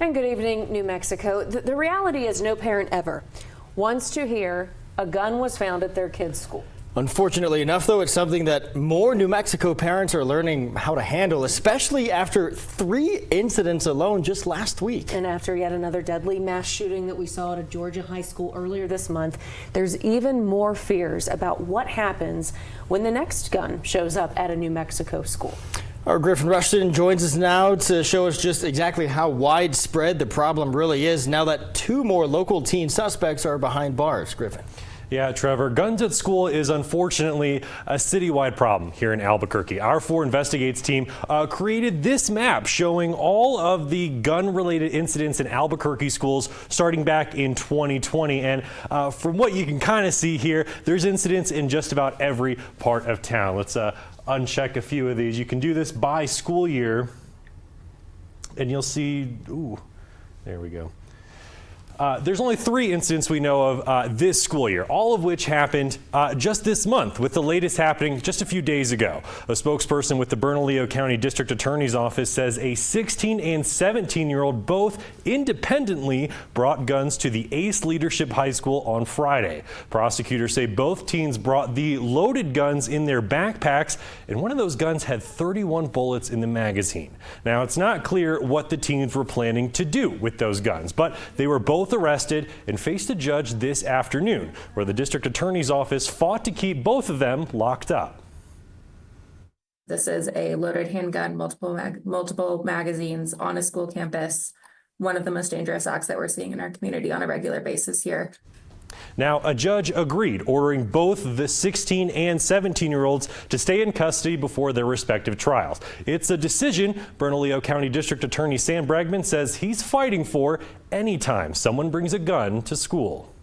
And good evening, New Mexico. The reality is no parent ever wants to hear a gun was found at their kid's school. Unfortunately enough, though, it's something that more New Mexico parents are learning how to handle, especially after 3 incidents alone just last week. And after yet another deadly mass shooting that we saw at a Georgia high school earlier this month, there's even more fears about what happens when the next gun shows up at a New Mexico school. Our Griffin Rushton joins us now to show us just exactly how widespread the problem really is now that 2 more local teen suspects are behind bars. Griffin. Yeah, Trevor, guns at school is unfortunately a citywide problem here in Albuquerque. Our 4 Investigates team created this map showing all of the gun-related incidents in Albuquerque schools starting back in 2020. And from what you can kind of see here, there's incidents in just about every part of town. Let's uncheck a few of these. You can do this by school year, and you'll see, ooh, there we go. There's only 3 incidents we know of this school year, all of which happened just this month, with the latest happening just a few days ago. A spokesperson with the Bernalillo County District Attorney's office says a 16 and 17-year-old both independently brought guns to the Ace Leadership High School on Friday. Prosecutors say both teens brought the loaded guns in their backpacks, and one of those guns had 31 bullets in the magazine. Now, it's not clear what the teens were planning to do with those guns, but they were both arrested and faced a judge this afternoon, where the district attorney's office fought to keep both of them locked up. This is a loaded handgun, multiple magazines on a school campus. One of the most dangerous acts that we're seeing in our community on a regular basis here. Now, a judge agreed, ordering both the 16 and 17-year-olds to stay in custody before their respective trials. It's a decision Bernalillo County District Attorney Sam Bregman says he's fighting for anytime someone brings a gun to school.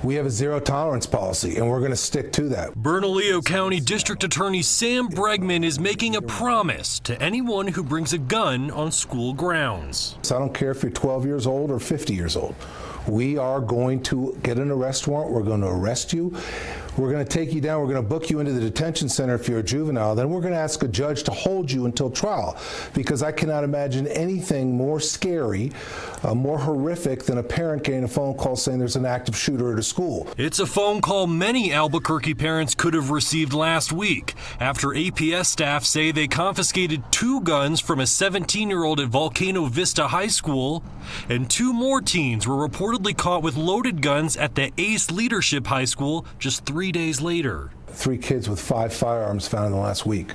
We have a zero tolerance policy, and we're going to stick to that. Bernalillo County District Attorney Sam Bregman is making a promise to anyone who brings a gun on school grounds. So I don't care if you're 12 years old or 50 years old. We are going to get an arrest warrant. We're going to arrest you. We're going to take you down. We're going to book you into the detention center if you're a juvenile. Then we're going to ask a judge to hold you until trial, because I cannot imagine anything more scary, more horrific than a parent getting a phone call saying there's an active shooter at a school. It's a phone call many Albuquerque parents could have received last week after APS staff say they confiscated 2 guns from a 17-year-old at Volcano Vista High School, and 2 more teens were reportedly caught with loaded guns at the Ace Leadership High School just 3 days later. 3 kids with 5 firearms found in the last week,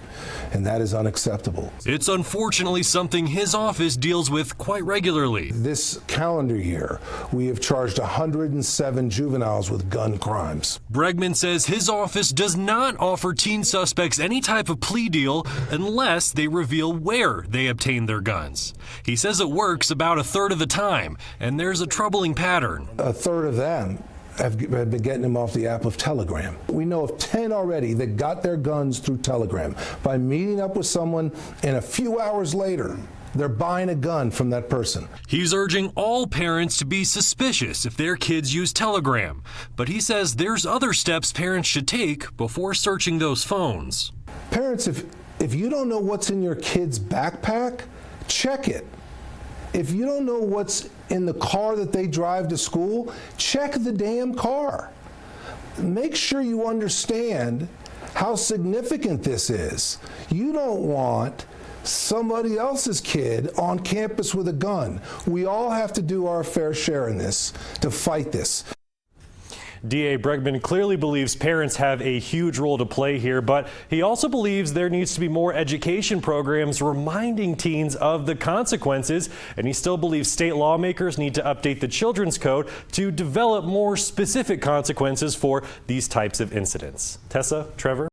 and that is unacceptable. It's unfortunately something his office deals with quite regularly. This calendar year, we have charged 107 juveniles with gun crimes. Bregman says his office does not offer teen suspects any type of plea deal unless they reveal where they obtained their guns. He says it works about a third of the time, and there's a troubling pattern. A third of them have been getting them off the app of Telegram. We know of 10 already that got their guns through Telegram by meeting up with someone, and a few hours later, they're buying a gun from that person. He's urging all parents to be suspicious if their kids use Telegram, but he says there's other steps parents should take before searching those phones. Parents, if you don't know what's in your kid's backpack, check it. If you don't know what's in the car that they drive to school, check the damn car. Make sure you understand how significant this is. You don't want somebody else's kid on campus with a gun. We all have to do our fair share in this to fight this. DA Bregman clearly believes parents have a huge role to play here, but he also believes there needs to be more education programs reminding teens of the consequences, and he still believes state lawmakers need to update the Children's Code to develop more specific consequences for these types of incidents. Tessa, Trevor?